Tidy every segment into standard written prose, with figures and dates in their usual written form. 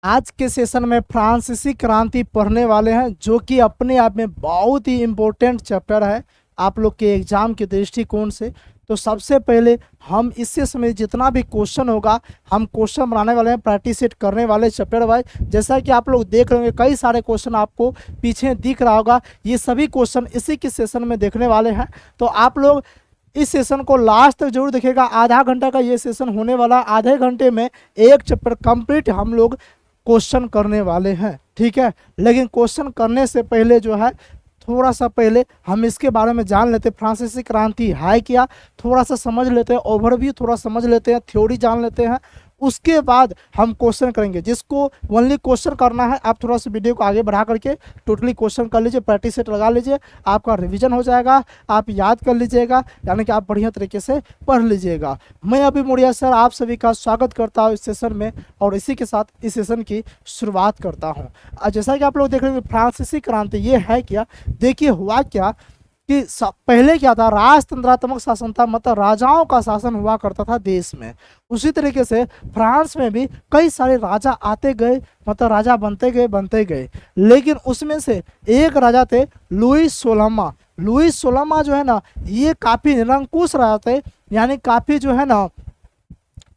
आज के सेशन में फ्रांसीसी क्रांति पढ़ने वाले हैं, जो कि अपने आप में बहुत ही इम्पोर्टेंट चैप्टर है आप लोग के एग्जाम के दृष्टिकोण से। तो सबसे पहले हम इससे समय जितना भी क्वेश्चन होगा हम क्वेश्चन बनाने वाले हैं, प्रैक्टिस सेट करने वाले चैप्टर वाइज। जैसा कि आप लोग देख रहे होंगे कई सारे क्वेश्चन आपको पीछे दिख रहा होगा, ये सभी क्वेश्चन इसी के सेशन में देखने वाले हैं। तो आप लोग इस सेशन को लास्ट तक जरूर देखिएगा। आधा घंटा का ये सेशन होने वाला, आधे घंटे में एक चैप्टर कंप्लीट हम लोग क्वेश्चन करने वाले हैं, ठीक है। लेकिन क्वेश्चन करने से पहले जो है थोड़ा सा पहले हम इसके बारे में जान लेते हैं, फ्रांसीसी क्रांति है क्या, थोड़ा सा समझ लेते हैं, ओवरव्यू थोड़ा समझ लेते हैं, थ्योरी जान लेते हैं। उसके बाद हम क्वेश्चन करेंगे। जिसको ओनली क्वेश्चन करना है आप थोड़ा सा वीडियो को आगे बढ़ा करके टोटली क्वेश्चन कर लीजिए, प्रैक्टिस सेट लगा लीजिए, आपका रिवीजन हो जाएगा, आप याद कर लीजिएगा, यानी कि आप बढ़िया तरीके से पढ़ लीजिएगा। मैं अभी मोड़िया सर आप सभी का स्वागत करता हूँ इस सेशन में, और इसी के साथ इस सेशन की शुरुआत करता हूँ। जैसा कि आप लोग देख रहे हैं फ्रांसीसी क्रांति ये है क्या, देखिए हुआ क्या कि पहले क्या था, राजतंत्रात्मक शासन था, मतलब राजाओं का शासन हुआ करता था देश में। उसी तरीके से फ्रांस में भी कई सारे राजा आते गए, मतलब राजा बनते गए। लेकिन उसमें से एक राजा थे लुईस 16वां। लुईस 16वां जो है ना, ये काफ़ी निरंकुश राजा थे, यानी काफ़ी जो है ना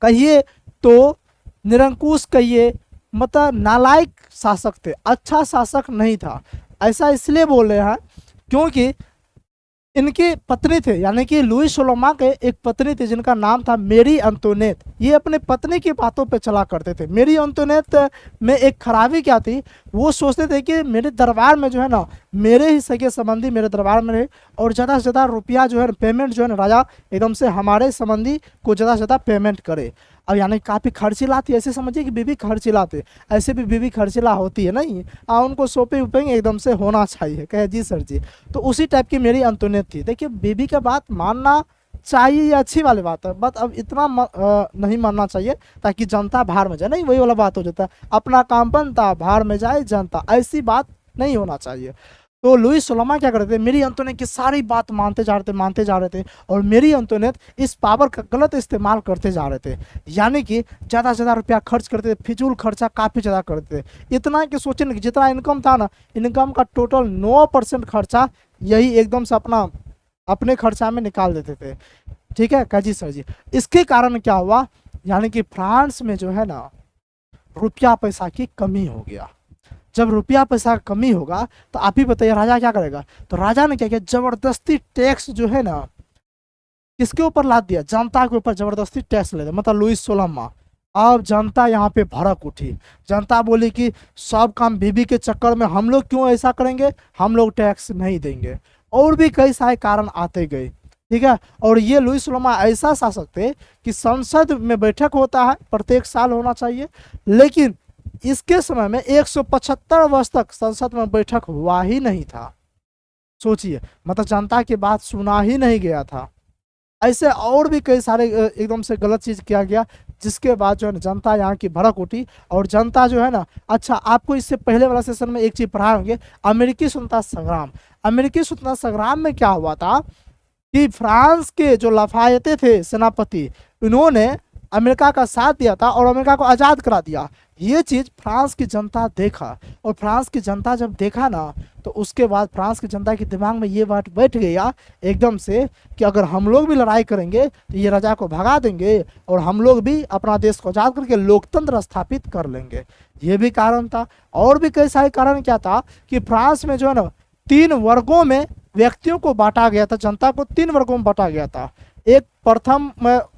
कहिए तो निरंकुश कहिए, मतलब नालायक शासक थे, अच्छा शासक नहीं था। ऐसा इसलिए बोल रहे हैं क्योंकि इनकी पत्नी थे, यानी कि लुईस 16वां के एक पत्नी थी जिनका नाम था मेरी अंतोनेत। ये अपने पत्नी की बातों पे चला करते थे। मेरी अंतोनेत में एक खराबी क्या थी, वो सोचते थे कि मेरे दरबार में जो है ना मेरे ही सगे संबंधी मेरे दरबार में रहे, और ज़्यादा से ज़्यादा रुपया जो है पेमेंट जो है ना राजा एकदम से हमारे संबंधी को ज़्यादा से ज़्यादा पेमेंट करे। अब यानी काफ़ी खर्चीला थी, ऐसे समझिए कि बीवी खर्चीला थे। ऐसे भी बीवी खर्चीला होती है नहीं, उनको सोपे उपेंगे एकदम से होना चाहिए, कहे जी सर जी। तो उसी टाइप की मेरी अंतुनेत थी। देखिए बीवी का बात मानना चाहिए, ये अच्छी वाली बात है, बट अब इतना नहीं मानना चाहिए ताकि जनता बाहर में जाए, नहीं वही वाला बात हो जाता है, अपना काम बनता बाहर में जाए जनता, ऐसी बात नहीं होना चाहिए। तो लुईस 16वां क्या करते थे, मेरी अंतोनेत की सारी बात मानते जा रहे थे, और मेरी अंतोनेत इस पावर का गलत इस्तेमाल करते जा रहे थे, यानी कि ज़्यादा से ज़्यादा रुपया खर्च करते थे, फिजूल खर्चा काफ़ी ज़्यादा करते थे। इतना कि सोचे कि जितना इनकम था ना, इनकम का टोटल 9% खर्चा यही एकदम से अपने खर्चा में निकाल देते थे, ठीक है काजी सर जी। इसके कारण क्या हुआ, यानी कि फ्रांस में जो है ना रुपया पैसा की कमी हो गया। जब रुपया पैसा कमी होगा तो आप ही बताइए राजा क्या करेगा। तो राजा ने क्या किया, जबरदस्ती टैक्स जो है ना किसके ऊपर लाद दिया, जनता के ऊपर जबरदस्ती टैक्स ले दिया, मतलब लुईस 16वां। अब जनता यहाँ पे भड़क उठी, जनता बोली कि सब काम बीबी के चक्कर में हम लोग क्यों ऐसा करेंगे, हम लोग टैक्स नहीं देंगे। और भी कई सारे कारण आते गए, ठीक है। और ये लुईस 16वां ऐसा शासक थे कि संसद में बैठक होता है, प्रत्येक साल होना चाहिए, लेकिन इसके समय में 175 वर्ष तक संसद में बैठक हुआ ही नहीं था। सोचिए, मतलब जनता की बात सुना ही नहीं गया था। ऐसे और भी कई सारे एकदम से गलत चीज़ किया गया, जिसके बाद जो है ना जनता यहाँ की भड़क उठी। और जनता जो है ना, अच्छा आपको इससे पहले वाला सेशन में एक चीज़ पढ़ाए होंगे, अमेरिकी स्वतंत्रता संग्राम। अमेरिकी स्वतंत्रता संग्राम में क्या हुआ था कि फ्रांस के जो लफायते थे सेनापति, इन्होंने अमेरिका का साथ दिया था और अमेरिका को आज़ाद करा दिया। ये चीज़ फ्रांस की जनता देखा, और फ्रांस की जनता जब देखा ना, तो उसके बाद फ्रांस की जनता के दिमाग में ये बात बैठ गया एकदम से कि अगर हम लोग भी लड़ाई करेंगे तो ये राजा को भगा देंगे, और हम लोग भी अपना देश को आज़ाद करके लोकतंत्र स्थापित कर लेंगे। ये भी कारण था। और भी कई सारे कारण क्या था कि फ्रांस में जो है ना 3 वर्गों में व्यक्तियों को बांटा गया था, जनता को 3 वर्गों में बांटा गया था। एक प्रथम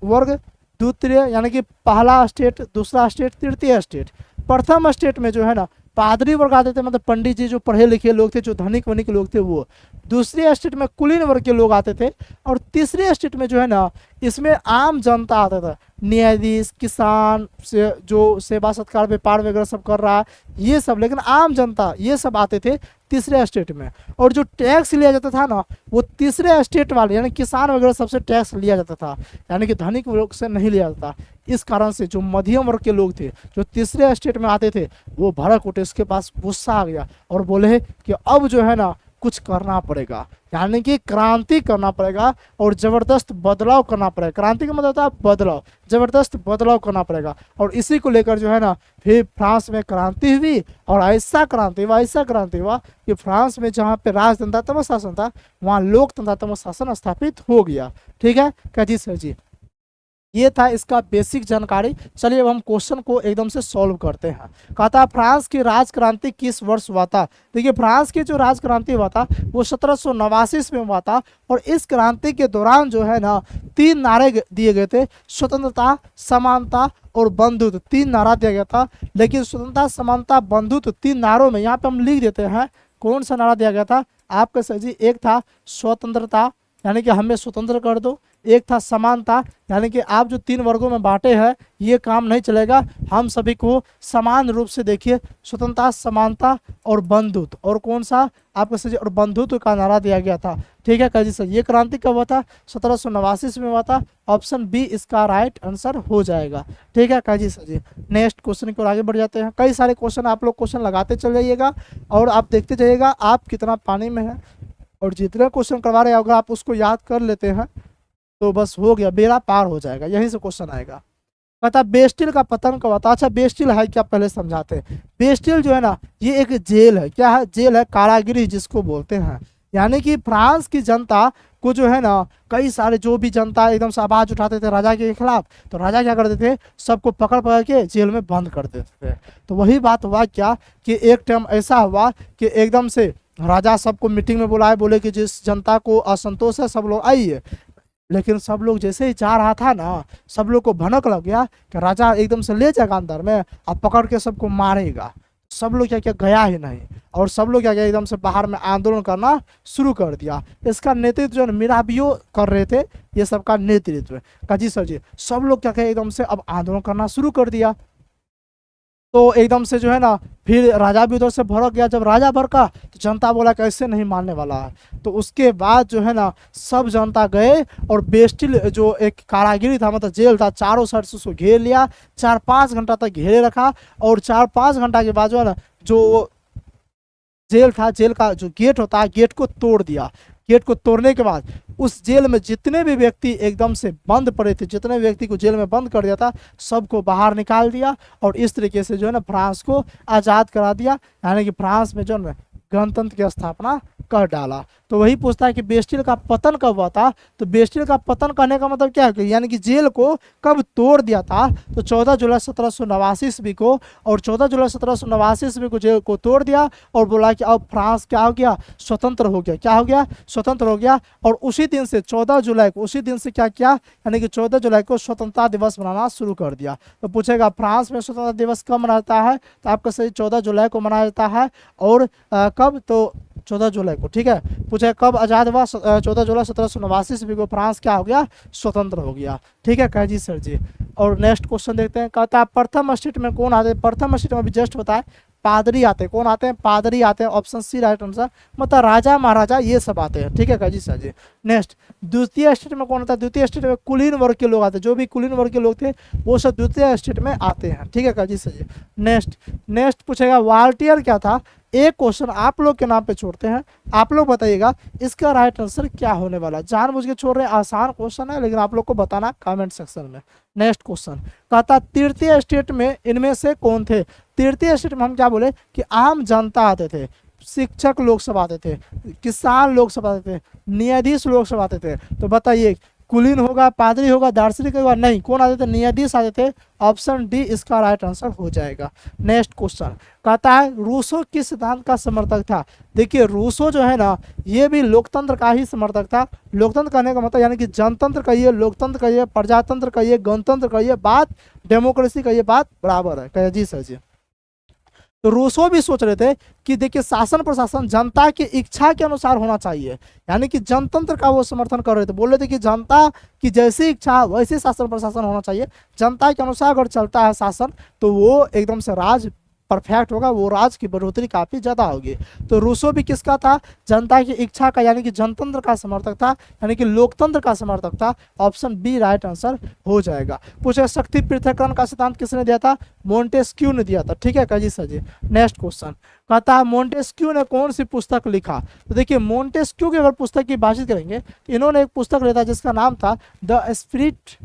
वर्ग, द्वितीय यानी कि पहला स्टेट, दूसरा स्टेट, तृतीय स्टेट। प्रथम स्टेट में जो है ना पादरी वर्ग आते थे, मतलब पंडित जी जो पढ़े लिखे लोग थे, जो धनिक वनिक लोग थे वो। दूसरे स्टेट में कुलीन वर्ग के लोग आते थे, और तीसरे स्टेट में जो है ना इसमें आम जनता आता था, न्यायाधीश, किसान से जो सेवा सत्कार व्यापार वगैरह सब कर रहा है ये सब, लेकिन आम जनता ये सब आते थे तीसरे स्टेट में। और जो टैक्स लिया जाता था ना वो तीसरे स्टेट वाले यानी किसान वगैरह सबसे टैक्स लिया जाता था, यानी कि धनिक लोग से नहीं लिया जाता। इस कारण से जो मध्यम वर्ग के लोग थे जो तीसरे स्टेट में आते थे वो भड़क उठे, उसके पास गुस्सा आ गया और बोले कि अब जो है ना कुछ करना पड़ेगा, यानी कि क्रांति करना पड़ेगा और जबरदस्त बदलाव करना पड़ेगा। क्रांति का मतलब होता है बदलाव, जबरदस्त बदलाव करना पड़ेगा। और इसी को लेकर जो है ना फिर फ्रांस में क्रांति हुई और ऐसा क्रांति हुआ कि फ्रांस में जहाँ पे राजतंत्रात्मक शासन था वहाँ लोकतंत्रात्मक शासन स्थापित हो गया। ठीक है क्या जी सर जी, ये था इसका बेसिक जानकारी। चलिए अब हम क्वेश्चन को एकदम से सॉल्व करते हैं। कहता है फ्रांस की राजक्रांति किस वर्ष हुआ था। देखिए फ्रांस की जो राजक्रांति हुआ था वो 1789 में हुआ था। और इस क्रांति के दौरान जो है ना 3 नारे दिए गए थे, स्वतंत्रता, समानता और बंधुत्व। 3 नारा दिया गया था। लेकिन स्वतंत्रता, समानता, बंधुत्व 3 नारों में यहाँ पे हम लिख देते हैं कौन सा नारा दिया गया था आपका सर जी। एक था स्वतंत्रता यानी कि हमें स्वतंत्र कर दो। एक था समानता यानी कि आप जो 3 वर्गों में बांटे हैं ये काम नहीं चलेगा, हम सभी को समान रूप से देखिए। स्वतंत्रता, समानता और बंधुत्व। और कौन सा आपका सर जी, और बंधुत्व का नारा दिया गया था। ठीक है जी सर, ये क्रांति कब हुआ था 1789 में हुआ था। ऑप्शन बी इसका राइट आंसर हो जाएगा। ठीक है जी सर जी। नेक्स्ट क्वेश्चन की ओर आगे बढ़ जाते हैं। कई सारे क्वेश्चन आप लोग क्वेश्चन लगाते चल जाइएगा और आप देखते जाइएगा आप कितना पानी में है। और जितने क्वेश्चन करवा रहे हैं अगर आप उसको याद कर लेते हैं तो बस हो गया, बेड़ा पार हो जाएगा। यहीं से क्वेश्चन आएगा। पता बेस्टिल का पतन कब हुआ था। अच्छा बेस्टिल है क्या पहले समझाते हैं। बेस्टिल जो है ना ये एक जेल है। क्या है, जेल है, कारागृह जिसको बोलते हैं। यानी कि फ्रांस की जनता को जो है ना कई सारे जो भी जनता एकदम से आवाज उठाते थे राजा के खिलाफ, तो राजा क्या करते थे, सबको पकड़ पकड़ के जेल में बंद कर देते थे। तो वही बात हुआ क्या कि एक टाइम ऐसा हुआ कि एकदम से राजा सबको मीटिंग में बुलाए, बोले कि जिस जनता को असंतोष है सब लोग आइए। लेकिन सब लोग जैसे ही जा रहा था ना सब लोग को भनक लग गया कि राजा एकदम से ले जाएगा अंदर में और पकड़ के सबको मारेगा। सब लोग क्या क्या गया ही नहीं और सब लोग क्या क्या एकदम से बाहर में आंदोलन करना शुरू कर दिया। इसका नेतृत्व जो मिराबियो कर रहे थे, ये सबका नेतृत्व काजी सर जी। सब लोग क्या क्या एकदम से अब आंदोलन करना शुरू कर दिया। तो एकदम से जो है ना फिर राजा भी उधर से भड़क गया। जब राजा भड़का तो जनता बोला कि ऐसे नहीं मानने वाला है। तो उसके बाद जो है ना सब जनता गए और बेस्टिल जो एक कारागिरी था मतलब जेल था, चारों साइड से उसको घेर लिया। 4-5 घंटा तक घेरे रखा और 4-5 घंटा के बाद जो है ना जो जेल था, जेल का जो गेट होता है गेट को तोड़ दिया। गेट को तोड़ने के बाद उस जेल में जितने भी व्यक्ति एकदम से बंद पड़े थे, जितने व्यक्ति को जेल में बंद कर दिया था, सबको बाहर निकाल दिया और इस तरीके से जो है ना फ्रांस को आज़ाद करा दिया। यानी कि फ्रांस में जो है गणतंत्र की स्थापना कर डाला। तो वही पूछता है कि बेस्टिल का पतन कब हुआ था। तो बेस्टिल का पतन करने का मतलब क्या है, यानी कि जेल को कब तोड़ दिया था। तो 14 जुलाई 1789 ईस्वी को। और 14 जुलाई 1789 ईस्वी को जेल को तोड़ दिया और बोला कि अब फ्रांस क्या हो गया, स्वतंत्र हो गया। क्या हो गया, स्वतंत्र हो गया। और उसी दिन से 14 जुलाई को, उसी दिन से क्या किया, यानी कि 14 जुलाई को स्वतंत्रता दिवस मनाना शुरू कर दिया। तो पूछेगा फ्रांस में स्वतंत्रता दिवस कब मनाया जाता है, तो आपका सही 14 जुलाई को मनाया जाता है। और कब, तो 14 जुलाई को। ठीक है, पूछे कब आज़ाद हुआ, 14 जुलाई 1789 ईस्वी को फ्रांस क्या हो गया, स्वतंत्र हो गया। ठीक है कह जी सर जी। और नेक्स्ट क्वेश्चन देखते हैं। कहता है प्रथम स्टेट में कौन आते हैं। प्रथम स्टेट में भी जस्ट होता है पादरी आते हैं। कौन आते हैं, पादरी आते हैं। ऑप्शन सी राइट आंसर, मतलब राजा महाराजा ये सब आते हैं। ठीक है कह जी सर जी। नेक्स्ट द्वितीय स्टेट में कौन आता है। द्वितीय स्टेट में कुलीन वर्ग के लोग आते हैं। जो भी कुलीन वर्ग के लोग थे वो सब द्वितीय स्टेट में आते हैं। ठीक है कह जी सर जी। नेक्स्ट पूछेगा वाल्टियर क्या था। एक क्वेश्चन आप लोग के नाम पे छोड़ते हैं, आप लोग बताइएगा इसका राइट आंसर क्या होने वाला। जानबूझ के छोड़ रहे हैं, आसान क्वेश्चन है लेकिन आप लोग को बताना कमेंट सेक्शन में। नेक्स्ट क्वेश्चन कहता तृतीय स्टेट में इनमें से कौन थे। तृतीय स्टेट में हम क्या बोले कि आम जनता आते थे, शिक्षक लोग सब आते थे, किसान लोग सब आते थे, न्यायाधीश लोग सब आते थे। तो बताइए कुलीन होगा, पादरी होगा, दार्शनिक होगा, नहीं, कौन आते थे, न्यायाधीश आते थे। ऑप्शन डी इसका राइट आंसर हो जाएगा। नेक्स्ट क्वेश्चन कहता है रूसो किस सिद्धांत का समर्थक था। देखिए रूसो जो है ना ये भी लोकतंत्र का ही समर्थक था। लोकतंत्र कहने का मतलब यानी कि जनतंत्र कहिए, लोकतंत्र कहिए, प्रजातंत्र कहिए, गणतंत्र कहिए, बात डेमोक्रेसी कहिए, बात बराबर है। कहिए जी सर जी। तो रूसो भी सोच रहे थे कि देखिए शासन प्रशासन जनता की इच्छा के अनुसार होना चाहिए, यानी कि जनतंत्र का वो समर्थन कर रहे थे। बोल रहे थे कि जनता की जैसी इच्छा वैसे शासन प्रशासन होना चाहिए, जनता के अनुसार अगर चलता है शासन तो वो एकदम से राज परफेक्ट होगा वो राज की बढ़ोतरी काफ़ी ज़्यादा होगी। तो रूसो भी किसका था? जनता की इच्छा का यानी कि जनतंत्र का समर्थक था, यानी कि लोकतंत्र का समर्थक था। ऑप्शन बी राइट आंसर हो जाएगा। पूछे शक्ति पृथक्करण का सिद्धांत किसने दिया था? मोंटेस्क्यू ने दिया था। ठीक है काजी सर जी। नेक्स्ट क्वेश्चन कहता है मोंटेस्क्यू ने कौन सी पुस्तक लिखा? तो देखिए मोंटेस्क्यू की अगर पुस्तक की बातचीत करेंगे तो इन्होंने एक पुस्तक लिखा जिसका नाम था द स्पिरिट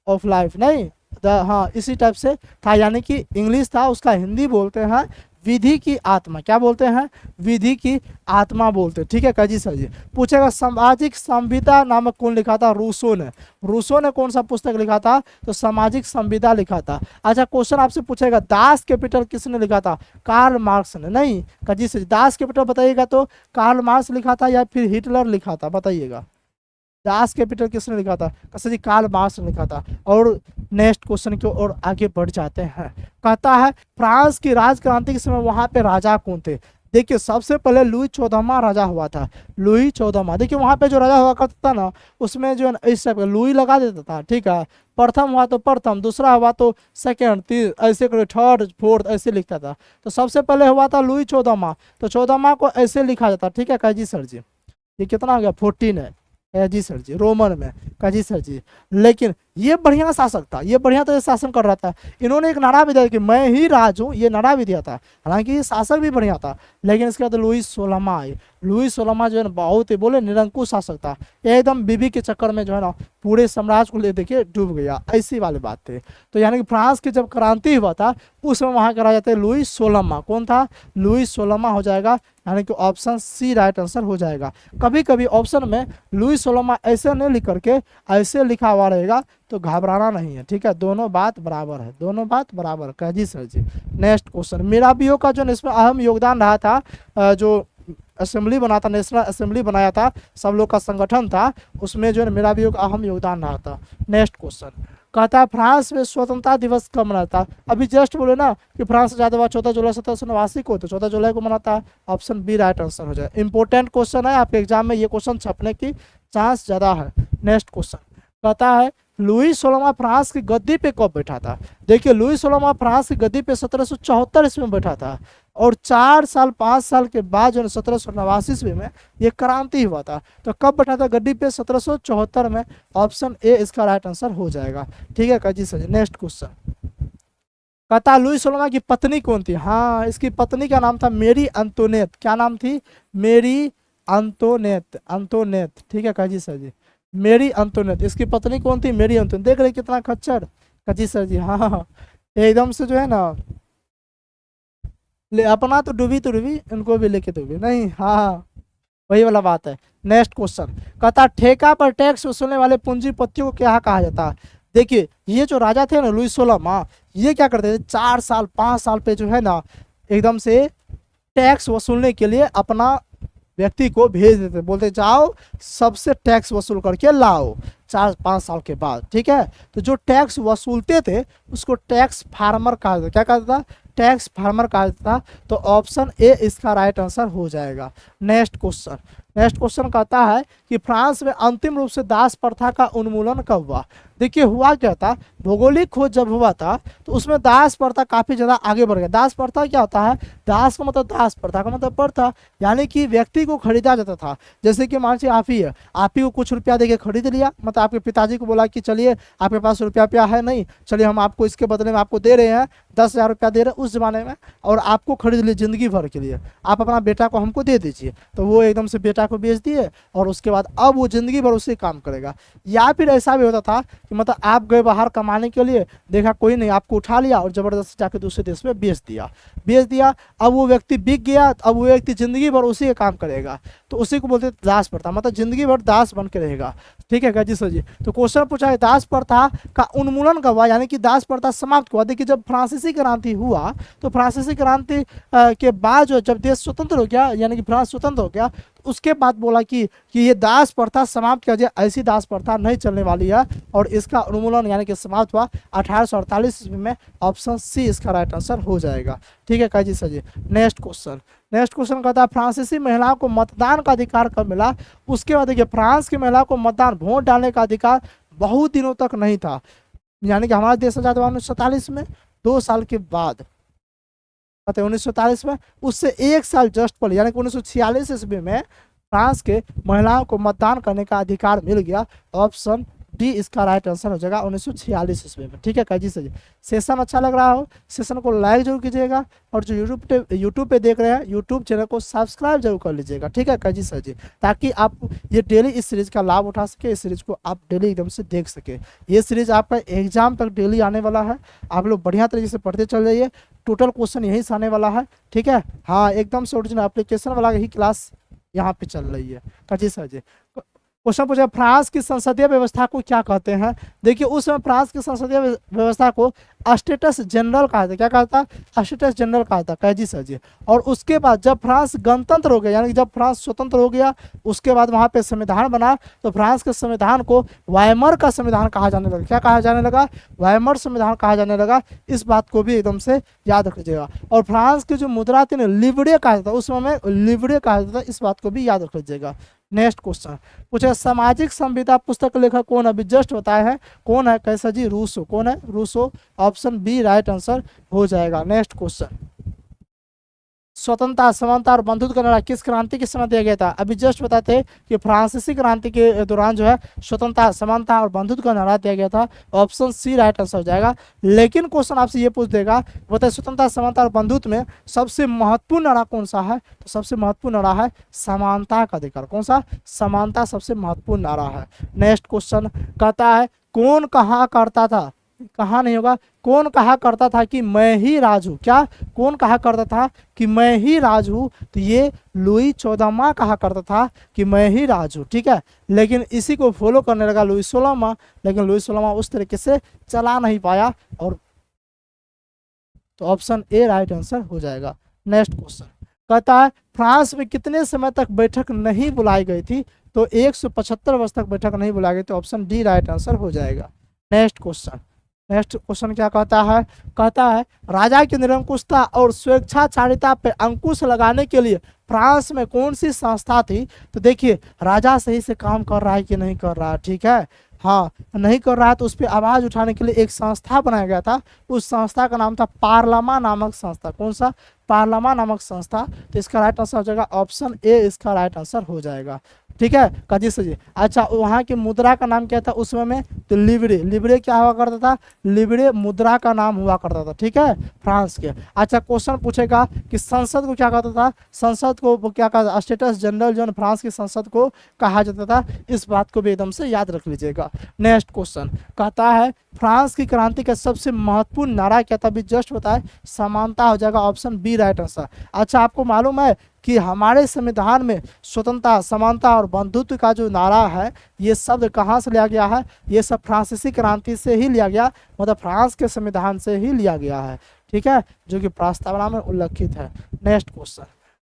ऑफ लाइफ, नहीं हाँ इसी टाइप से था, यानी कि इंग्लिश था, उसका हिंदी बोलते हैं विधि की आत्मा। क्या बोलते हैं? विधि की आत्मा बोलते हैं। ठीक है काजी सर जी। पूछेगा सामाजिक संविदा नामक कौन लिखा था? रूसो ने। रूसो ने कौन सा पुस्तक लिखा था? तो सामाजिक संविदा लिखा था। अच्छा क्वेश्चन आपसे पूछेगा दास कैपिटल किसने लिखा था? कार्ल मार्क्स ने। नहीं काजी सर जी, दास कैपिटल बताइएगा तो कार्ल मार्क्स लिखा था या फिर हिटलर लिखा था? बताइएगा दास कैपिटल किसने लिखा था? कसर जी कार्ल मार्क्स ने लिखा था। और नेक्स्ट क्वेश्चन की ओर आगे बढ़ जाते हैं। कहता है फ्रांस की राजक्रांति के समय वहां पे राजा कौन थे? देखिए सबसे पहले लुई 14वां राजा हुआ था। लुई 14वां, देखिए वहां पे जो राजा हुआ करता था ना उसमें जो है ना इस टाइप का लुई लगा देता था। ठीक है, प्रथम हुआ तो प्रथम, दूसरा हुआ तो सेकंड, ऐसे करके थर्ड फोर्थ ऐसे लिखता था। तो सबसे पहले हुआ था लुई 14वां, तो 14वां को ऐसे लिखा जाता। ठीक है काजी सर जी। ये कितना हो गया? 14 है जी सर जी, रोमन में का जी सर जी। लेकिन ये बढ़िया शासक था, ये बढ़िया तरह शासन कर रहा था। इन्होंने एक नारा भी दिया कि मैं ही राज हूँ, ये नारा भी दिया था। हालांकि ये शासक भी बढ़िया था, लेकिन इसके बाद लुई 16वां आए। लुई 16वां जो है ना बहुत ही बोले निरंकुश शासक था, एकदम बीबी के चक्कर में जो है ना पूरे साम्राज्य को ले देखिए डूब गया, ऐसी वाली बात थे। तो यानी कि फ्रांस की जब क्रांति हुआ था उस समय वहां करा जाता है लुई 16वां। कौन था? लुई 16वां हो जाएगा, यानी कि ऑप्शन सी राइट आंसर हो जाएगा। कभी कभी ऑप्शन में लुई 16वां ऐसे नहीं लिख करके ऐसे लिखा हुआ रहेगा तो घबराना नहीं है। ठीक है, दोनों बात बराबर है, दोनों बात बराबर है जी सर जी। नेक्स्ट क्वेश्चन मिराबियो का जो इसमें अहम योगदान रहा था, जो असेंबली बना था, नेशनल असेंबली बनाया था, सब लोग का संगठन था, उसमें जो है मिराबियो का अहम योगदान रहा था। नेक्स्ट क्वेश्चन कहता है फ्रांस में स्वतंत्रता दिवस कब मनाता? अभी जस्ट बोले ना कि फ्रांस आजाद हुआ 14 जुलाई 1789 को, तो 14 जुलाई को मनाता है। ऑप्शन बी राइट आंसर हो जाए। इंपॉर्टेंट क्वेश्चन है, आपके एग्जाम में ये क्वेश्चन छपने की चांस ज़्यादा है। नेक्स्ट क्वेश्चन कहता है लुई 16वां फ्रांस की गद्दी पे कब बैठा था? देखिए लुई 16वां फ्रांस की गद्दी पे 1774 ईस्वी में बैठा था, और 4 साल 5 साल के बाद जो 1789 ईस्वी में ये क्रांति हुआ था। तो कब बैठा था गद्दी पे? 1774 में। ऑप्शन ए इसका राइट आंसर हो जाएगा। ठीक है जी सर। नेक्स्ट क्वेश्चन कहता लुई 16वां की पत्नी कौन थी? हाँ इसकी पत्नी का नाम था मेरी अंतोनेत। क्या नाम थी? मेरी अंतोनेत, अंतोनेत। ठीक है जी सर जी, मेरी अंतोनेत। इसकी पत्नी कौन थी? मेरी अंतोनेत। देख रहे कितना खच्चर जी सर जी। हाँ हाँ एकदम से जो है ना ले अपना तो डूबी उनको भी लेके डूबी नहीं। हाँ वही वाला बात है। नेक्स्ट क्वेश्चन कहता ठेका पर टैक्स वसूलने वाले पूंजीपतियों को क्या कहा जाता है? देखिए ये जो राजा थे ना लुई 16वां, ये क्या करते थे 4 साल 5 साल पे जो है ना एकदम से टैक्स वसूलने के लिए अपना व्यक्ति को भेज देते, बोलते जाओ सबसे टैक्स वसूल करके लाओ 4-5 साल के बाद। ठीक है, तो जो टैक्स वसूलते थे उसको टैक्स फार्मर कहा जाता। क्या कहता था? टैक्स फार्मर कहा जाता। तो ऑप्शन ए इसका राइट आंसर हो जाएगा। नेक्स्ट क्वेश्चन कहता है कि फ्रांस में अंतिम रूप से दास प्रथा का उन्मूलन कब हुआ? देखिए हुआ क्या था, भौगोलिक खोज जब हुआ था तो उसमें दास प्रथा काफी ज्यादा आगे बढ़ गया। दास प्रथा क्या होता है? दास का मतलब दास, प्रथा का मतलब प्रथा, यानी कि व्यक्ति को खरीदा जाता था। जैसे कि मान लीजिए आप ही है, आप ही को कुछ रुपया देके खरीद लिया, मतलब आपके पिताजी को बोला कि चलिए आपके पास रुपया है नहीं, चलिए हम आपको इसके बदले में आपको दे रहे हैं 10,000 रुपया दे रहे हैं उस जमाने में, और आपको खरीद लिए जिंदगी भर के लिए, आप अपना बेटा को हमको दे दीजिए। तो वो एकदम से बेटा को बेच दिए और उसके बाद अब वो जिंदगी भर उसी काम करेगा। या फिर ऐसा भी होता था कि मतलब आप गए बाहर कमाने के लिए, देखा कोई नहीं, आपको उठा लिया और जबरदस्ती जाकर दूसरे देश में बेच दिया। अब वो व्यक्ति बिक गया, अब वो व्यक्ति जिंदगी भर उसी का काम करेगा, तो उसी को बोलते दास प्रथा, मतलब जिंदगी भर दास बन के रहेगा। ठीक है जी सर जी। तो क्वेश्चन पूछा है दास प्रथा का उन्मूलन कब हुआ, यानी कि दास प्रथा समाप्त हुआ? देखिए जब फ्रांसीसी क्रांति हुआ तो फ्रांसीसी क्रांति के बाद जो जब देश स्वतंत्र हो गया, यानी कि फ्रांस स्वतंत्र हो गया, उसके बाद बोला कि ये दास प्रथा समाप्त किया जाए, ऐसी दास प्रथा नहीं चलने वाली है, और इसका उन्मूलन यानी कि समाप्त हुआ 1848 ईस्वी में। ऑप्शन सी इसका राइट आंसर हो जाएगा। ठीक है जी सर जी। नेक्स्ट क्वेश्चन कहता है फ्रांसीसी महिलाओं को मतदान का अधिकार कब मिला? उसके बाद देखिए फ्रांस की महिलाओं को मतदान वोट डालने का अधिकार बहुत दिनों तक नहीं था, यानी कि हमारा देश आजाद हुआ 1947 में, 2 साल के बाद पता है 1947 में, उससे 1 साल जस्ट पहले यानी कि 1946 ईस्वी में फ्रांस के महिलाओं को मतदान करने का अधिकार मिल गया। ऑप्शन डी इसका राइट आंसर हो जाएगा 1946 ईस्वी में। ठीक है काजी सर जी, सेशन अच्छा लग रहा हो सेशन को लाइक जरूर कीजिएगा, और जो यूट्यूब पे देख रहे हैं यूट्यूब चैनल को सब्सक्राइब जरूर कर लीजिएगा। ठीक है काजी सर जी, ताकि आप ये डेली इस सीरीज का लाभ उठा सके, इस सीरीज को आप डेली एकदम से देख सके। ये सीरीज आपका एग्जाम तक डेली आने वाला है, आप लोग बढ़िया तरीके से पढ़ते चल जाइए। टोटल क्वेश्चन यही से आने वाला है। ठीक है, हाँ एकदम से ओरिजिनल एप्लीकेशन वाला ही क्लास यहाँ पे चल रही है। काजी सर जी, क्वेश्चन पूछा फ्रांस की संसदीय व्यवस्था को क्या कहते हैं। देखिए उस समय फ्रांस की संसदीय व्यवस्था को स्टेटस जनरल कहा था। क्या कहा था? स्टेटस जनरल कहा था काजी सर जी। और उसके बाद जब फ्रांस गणतंत्र हो गया यानी कि जब फ्रांस स्वतंत्र हो गया, उसके बाद वहाँ पे संविधान बना, तो फ्रांस के संविधान को वाइमर का संविधान कहा जाने लगा। क्या कहा जाने लगा? वाइमर संविधान कहा जाने लगा। इस बात को भी एकदम से याद रख लीजिएगा। और फ्रांस की जो मुद्रा थी ना लिवरे कहा था, उस समय लिवरे कहा जाता था, इस बात को भी याद रख लीजिएगा। नेक्स्ट क्वेश्चन पूछे सामाजिक संविदा पुस्तक का लेखक कौन? अभी जस्ट बताया है कौन है कैसा जी? रूसो। कौन है? Rousseau. Option B right answer हो जाएगा। नेक्स्ट क्वेश्चन स्वतंत्रता समानता और बंधुत्व का नारा किस क्रांति के समय दिया गया था? अभी जस्ट बताते कि फ्रांसीसी क्रांति के दौरान जो है स्वतंत्रता समानता और बंधुत्व का नारा दिया गया था। ऑप्शन सी राइट आंसर हो जाएगा। लेकिन क्वेश्चन आपसे ये पूछ देगा, बताइए स्वतंत्रता समानता और बंधुत्व में सबसे महत्वपूर्ण नारा कौन सा है? तो सबसे महत्वपूर्ण नारा है समानता का अधिकार। कौन सा? समानता सबसे महत्वपूर्ण नारा है। नेक्स्ट क्वेश्चन कहता है कौन कहा करता था, कहा नहीं होगा, कौन कहा करता था कि मैं ही राज हूं? क्या? कौन कहा करता था कि मैं ही राज हूं? तो ये लुई 14वां कहा करता था कि मैं ही राज हूं। ठीक है, लेकिन इसी को फॉलो करने लगा लुई 16वां, लेकिन लुई 16वां उस तरीके से चला नहीं पाया, और तो ऑप्शन ए राइट आंसर हो जाएगा। नेक्स्ट क्वेश्चन कहता है फ्रांस में कितने समय तक बैठक नहीं बुलाई गई थी? तो 175 वर्ष तक बैठक नहीं बुलाई गई, तो ऑप्शन डी राइट आंसर हो जाएगा। नेक्स्ट क्वेश्चन क्या कहता है? कहता है राजा की निरंकुशता और स्वेच्छाचारिता पर अंकुश लगाने के लिए फ्रांस में कौन सी संस्था थी? तो देखिए राजा सही से काम कर रहा है कि नहीं कर रहा है। ठीक है, हाँ नहीं कर रहा है तो उस पर आवाज उठाने के लिए एक संस्था बनाया गया था। उस संस्था का नाम था पार्लामा नामक संस्था। कौन सा? पार्लामा नामक संस्था। तो इसका राइट आंसर हो जाएगा ऑप्शन ए, इसका राइट आंसर हो जाएगा। ठीक है काजी सर जी। अच्छा वहाँ की मुद्रा का नाम क्या था उस समय में? तो लिवरे। लिवरे क्या हुआ करता था? लिवरे मुद्रा का नाम हुआ करता था। ठीक है, फ्रांस के। अच्छा क्वेश्चन पूछेगा कि संसद को क्या कहता था? संसद को क्या कहा? स्टेटस जनरल जो फ्रांस की संसद को कहा जाता था। इस बात को भी एकदम से याद रख लीजिएगा। नेक्स्ट क्वेश्चन कहता है फ्रांस की क्रांति का सबसे महत्वपूर्ण नारा क्या था? अभी जस्ट बताए समानता हो जाएगा। Option B right answer. अच्छा आपको मालूम है कि हमारे संविधान में स्वतंत्रता समानता और बंधुत्व का जो नारा है ये शब्द कहाँ से लिया गया है? ये सब फ्रांसीसी क्रांति से ही लिया गया, मतलब फ्रांस के संविधान से ही लिया गया है। ठीक है, जो कि प्रस्तावना में उल्लेखित है। नेक्स्ट क्वेश्चन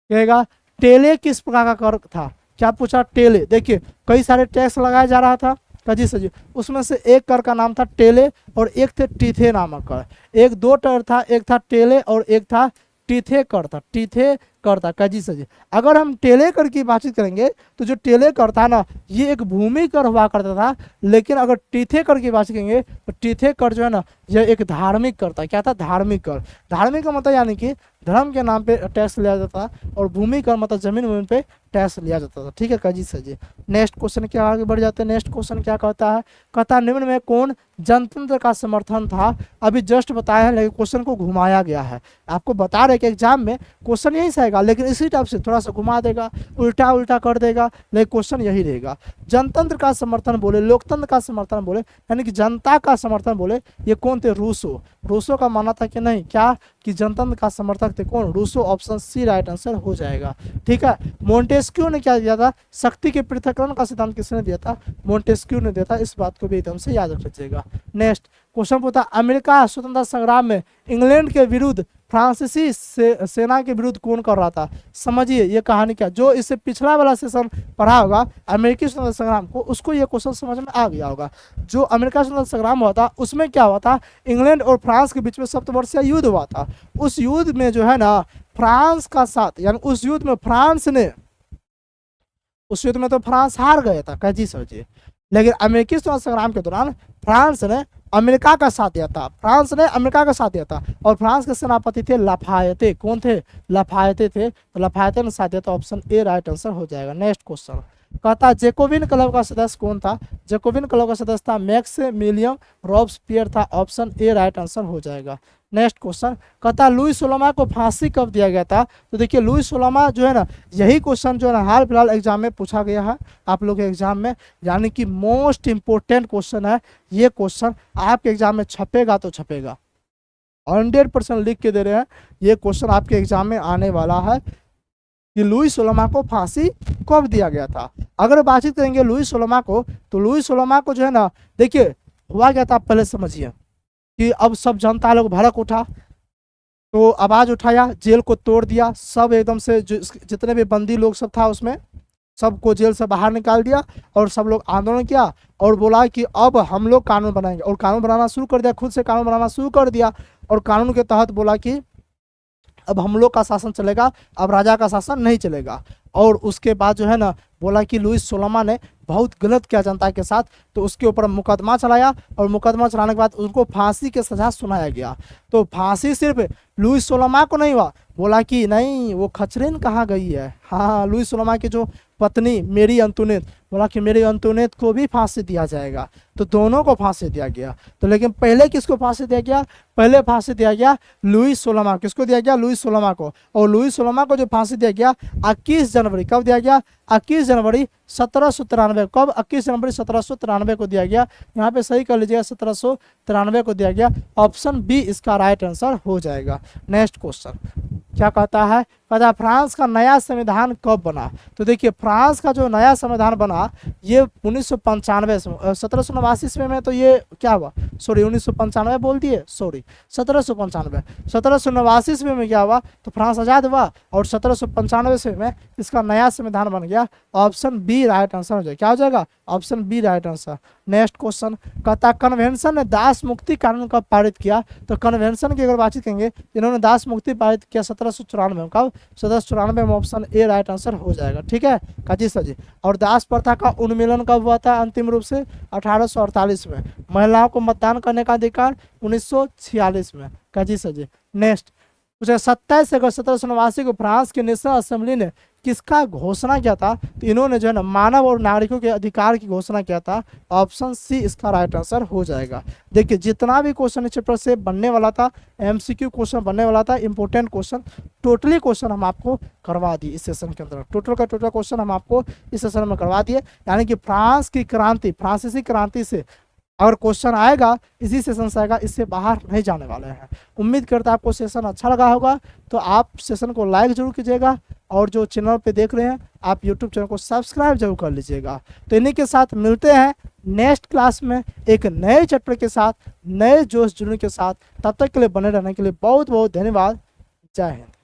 कहेगा टेले किस प्रकार का कर था? क्या पूछा? टेले। देखिए कई सारे टैक्स लगाया जा रहा था काजी सर जी, उसमें से एक कर का नाम था टेले और एक थे टीथे नामक कर। एक दो कर था, एक था टेले और एक था टीथे कर था। टीथे कर था काजी सर जी। अगर हम टेले कर की बातचीत करेंगे तो जो टेले कर था ना ये एक भूमि कर हुआ करता था, लेकिन अगर टीथे कर की बात करेंगे तो टीथे कर जो है ना यह एक धार्मिक कर था। क्या था? धार्मिक कर। धार्मिक का मतलब यानी कि धर्म के नाम पे टैक्स लिया जाता था, और भूमि कर मतलब जमीन पे टैक्स लिया जाता था। ठीक है काजी सर जी। नेक्स्ट क्वेश्चन क्या आगे बढ़ जाते हैं। नेक्स्ट क्वेश्चन क्या कहता है? कहता निम्न में कौन जनतंत्र का समर्थन था? अभी जस्ट बताया है लेकिन क्वेश्चन को घुमाया गया है। आपको बता रहे कि एग्जाम में क्वेश्चन यही से आएगा, लेकिन इसी टाइप से थोड़ा सा घुमा देगा, उल्टा उल्टा कर देगा, लेकिन क्वेश्चन यही रहेगा। जनतंत्र का समर्थन बोले, लोकतंत्र का समर्थन बोले, यानी कि जनता का समर्थन बोले, ये कौन थे? रूसो। रूसो का मानना था कि नहीं क्या कि जनतंत्र का समर्थक थे कौन? Rousseau. Option C right answer हो जाएगा। ठीक है, मोंटेस्क्यू ने क्या दिया था? शक्ति के पृथक्करण का सिद्धांत किसने दिया था? मोंटेस्क्यू ने दिया था। इस बात को भी एकदम से याद रख लीजिएगा। नेक्स्ट क्वेश्चन पूछा अमेरिका स्वतंत्रता संग्राम में इंग्लैंड के विरुद्ध फ्रांसीसी सेना के विरुद्ध कौन कर रहा था? समझिए ये कहानी क्या, जो इससे पिछला वाला सेशन पढ़ा होगा अमेरिकी स्वतंत्रता संग्राम को, उसको ये क्वेश्चन समझ में आ गया होगा। जो अमेरिका स्वतंत्रता संग्राम हुआ था उसमें क्या हुआ था? इंग्लैंड और फ्रांस के बीच में सप्तवर्षीय युद्ध हुआ था। उस युद्ध में जो है ना फ्रांस का साथ, यानी उस युद्ध में उस युद्ध में तो फ्रांस हार गया था काजी सर जी, लेकिन अमेरिकी स्वतंत्रता संग्राम के दौरान फ्रांस ने अमेरिका का साथ दिया था, फ्रांस ने अमेरिका का साथ दिया था। और फ्रांस के सेनापति थे लाफायते। कौन थे? लाफायते थे। तो लाफायते ने साथ दिया था। ऑप्शन ए राइट आंसर हो जाएगा। नेक्स्ट क्वेश्चन कहता जैकोबिन क्लब का सदस्य कौन था? जैकोबिन क्लब का सदस्य था मैक्सिमिलियन रॉब्सपियर था। ऑप्शन ए राइट आंसर हो जाएगा। नेक्स्ट क्वेश्चन कहता लुई सोलमा को फांसी कब दिया गया था? तो देखिए लुई सोलमा जो है ना, यही क्वेश्चन जो है ना हाल फिलहाल एग्जाम में पूछा गया है आप लोग के एग्जाम में, यानी कि मोस्ट इंपोर्टेंट क्वेश्चन है ये क्वेश्चन। आपके एग्जाम में छपेगा तो छपेगा, 100% लिख के दे रहे हैं। ये क्वेश्चन आपके एग्जाम में आने वाला है कि लुई सोलमा को फांसी कब दिया गया था। अगर बातचीत करेंगे लुई सोलमा को, तो लुई सोलमा को जो है ना, देखिए हुआ क्या था पहले समझिए कि अब सब जनता लोग भड़क उठा, तो आवाज उठाया, जेल को तोड़ दिया, सब एकदम से जितने भी बंदी लोग सब था उसमें सबको जेल से बाहर निकाल दिया और सब लोग आंदोलन किया और बोला कि अब हम लोग कानून बनाएंगे। और कानून बनाना शुरू कर दिया, खुद से कानून बनाना शुरू कर दिया। और कानून के तहत बोला कि अब हम लोग का शासन चलेगा, अब राजा का शासन नहीं चलेगा। और उसके बाद जो है ना बोला कि लुई सोलमा ने बहुत गलत किया जनता के साथ, तो उसके ऊपर मुकदमा चलाया और मुकदमा चलाने के बाद उनको फांसी की सजा सुनाया गया। तो फांसी सिर्फ लुई सोलमा को नहीं हुआ, बोला कि नहीं वो खचरेन कहाँ गई है। हाँ, लुई सोलमा की जो पत्नी मेरी अंतोनेट, बोला कि मेरी अंतोनेट को भी फांसी दिया जाएगा। तो दोनों को फांसी दिया गया। तो लेकिन पहले किसको फांसी दिया गया? पहले फांसी दिया गया लुई सोलमा। किसको दिया गया? लुई सोलमा को। और लुई सोलमा को जो फांसी दिया गया 21 जनवरी, कब दिया गया? 21 जनवरी 1793। कब? 21 जनवरी 1793 को दिया गया। यहाँ पे सही कर लीजिएगा, 1793 को दिया गया। ऑप्शन बी इसका राइट आंसर हो जाएगा। नेक्स्ट क्वेश्चन क्या कहता है? कहता फ्रांस का नया संविधान कब बना? तो देखिए फ्रांस का जो नया संविधान बना ये 1995 1789 ईस्वी में। तो ये क्या हुआ, सॉरी 1995 बोल दिए, सॉरी 1795। 1789 ईस्वी में क्या हुआ? तो फ्रांस आज़ाद हुआ और 1795 ईस्वी में इसका नया संविधान बन गया। ऑप्शन बी राइट आंसर हो जाएगा। क्या हो जाएगा? Option B right answer. Next question कहता कन्वेंशन ने दास मुक्ति कानून कब पारित किया? तो कन्वेंशन की अगर बातचीत करेंगे, इन्होंने दास मुक्ति पारित किया 1794 में। कब? 1794 में। ऑप्शन ए राइट आंसर हो जाएगा। ठीक है काजी सर जी। और दास प्रथा का उन्मूलन कब हुआ था अंतिम रूप से? 1848 में। महिलाओं को मतदान करने का अधिकार 1946 में। काजी सर जी। नेक्स्ट 27 अगस्त 1789 को फ्रांस की नेशनल असेंबली ने किसका घोषणा किया था? तो इन्होंने जो है ना मानव और नागरिकों के अधिकार की घोषणा किया था। ऑप्शन सी इसका राइट आंसर हो जाएगा। देखिए जितना भी क्वेश्चन इस चैप्टर से बनने वाला था, एमसीक्यू क्वेश्चन बनने वाला था, इंपॉर्टेंट क्वेश्चन टोटली क्वेश्चन हम आपको करवा दिए इस सेशन के अंदर। टोटल का टोटल क्वेश्चन हम आपको इस सेशन में करवा दिए। यानी कि फ्रांस की क्रांति, फ्रांसीसी क्रांति से अगर क्वेश्चन आएगा इसी सेशन से आएगा, इससे बाहर नहीं जाने वाले हैं। उम्मीद करता है आपको सेशन अच्छा लगा होगा। तो आप सेशन को लाइक जरूर कीजिएगा और जो चैनल पे देख रहे हैं आप यूट्यूब चैनल को सब्सक्राइब जरूर कर लीजिएगा। तो इन्हीं के साथ मिलते हैं नेक्स्ट क्लास में एक नए चैप्टर के साथ, नए जोश जुड़ने के साथ। तब तक के लिए बने रहने के लिए बहुत बहुत धन्यवाद। जय हिंद।